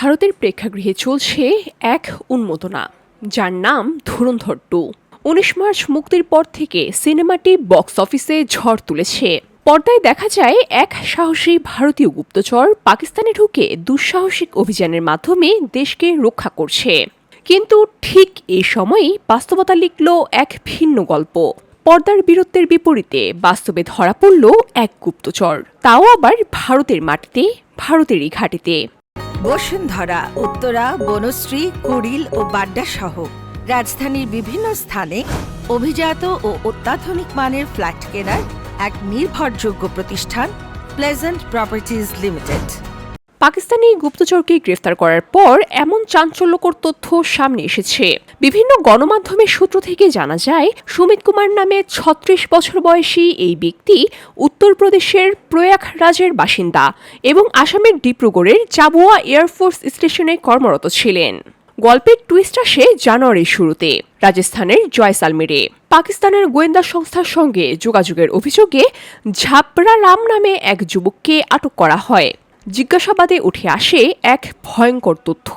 ভারতের প্রেক্ষাগৃহে চলছে এক উন্মাদনা, যার নাম ধুরন্ধর 2। ১৯ মার্চ মুক্তির পর থেকে সিনেমাটি বক্স অফিসে ঝড় তুলেছে। পর্দায় দেখা যায় এক সাহসী ভারতীয় গুপ্তচর পাকিস্তানে ঢুকে দুঃসাহসিক অভিযানের মাধ্যমে দেশকে রক্ষা করছে। কিন্তু ঠিক এই সময়ই বাস্তবতা লিখল এক ভিন্ন গল্প। পর্দার বীরত্বের বিপরীতে বাস্তবে ধরা পড়ল এক গুপ্তচর, তাও আবার ভারতের মাটিতে, ভারতেরই ঘাটিতে। বসুন্ধরা, উত্তরা, বনশ্রী, কুড়িল ও বাড্ডা সহ রাজধানীর বিভিন্ন স্থানে অভিজাত ও অত্যাধুনিক মানের ফ্ল্যাট কেনার এক নির্ভরযোগ্য প্রতিষ্ঠান প্লেজেন্ট প্রপার্টিজ লিমিটেড। পাকিস্তানি গুপ্তচরকে গ্রেফতার করার পর এমন চাঞ্চল্যকর তথ্য সামনে এসেছে। বিভিন্ন গণমাধ্যমের সূত্র থেকে জানা যায়, সুমিত কুমার নামে ৩৬ বছর বয়সী এই ব্যক্তি উত্তরপ্রদেশের প্রয়াগরাজের বাসিন্দা এবং আসামের ডিব্রুগড়ের চাবুয়া এয়ারফোর্স স্টেশনে কর্মরত ছিলেন। গল্পের টুইস্ট আসে জানুয়ারির শুরুতে রাজস্থানের জয়সালমেরে। পাকিস্তানের গোয়েন্দা সংস্থার সঙ্গে যোগাযোগের অভিযোগে ঝাপড়া রাম নামে এক যুবককে আটক করা হয়। জিজ্ঞাসাবাদে উঠে আসে এক ভয়ঙ্কর তথ্য,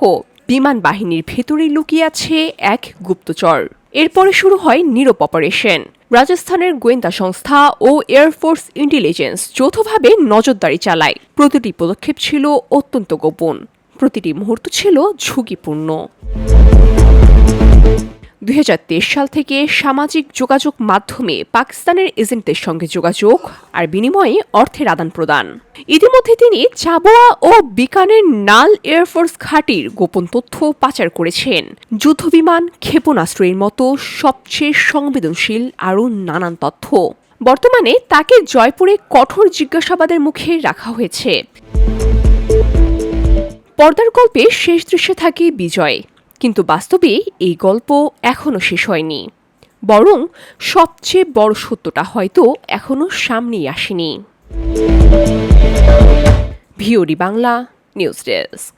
বিমান বাহিনীর ভেতরেই লুকিয়ে আছে এক গুপ্তচর। এরপরে শুরু হয় নীরব অপারেশন। রাজস্থানের গোয়েন্দা সংস্থা ও এয়ারফোর্স ইন্টেলিজেন্স যৌথভাবে নজরদারি চালায়। প্রতিটি পদক্ষেপ ছিল অত্যন্ত গোপন, প্রতিটি মুহূর্ত ছিল ঝুঁকিপূর্ণ। ২০২৩ সাল থেকে সামাজিক যোগাযোগ মাধ্যমে পাকিস্তানের এজেন্টদের সঙ্গে যোগাযোগ আর বিনিময়ে অর্থের আদান প্রদান। ইতিমধ্যে তিনি চাবুয়া ও বিকানের নাল এয়ারফোর্স ঘাঁটির গোপন তথ্য পাচার করেছেন। যুদ্ধবিমান, ক্ষেপণাস্ত্রের মতো সবচেয়ে সংবেদনশীল আরও নানান তথ্য। বর্তমানে তাকে জয়পুরে কঠোর জিজ্ঞাসাবাদের মুখে রাখা হয়েছে। পর্দার গল্পে শেষ দৃশ্যে থাকে বিজয়, কিন্তু বাস্তবে এই গল্প এখনও শেষ হয়নি। বরং সবচেয়ে বড় সত্যটা হয়তো এখনও সামনেই আসেনি। VOD Bangla news desk.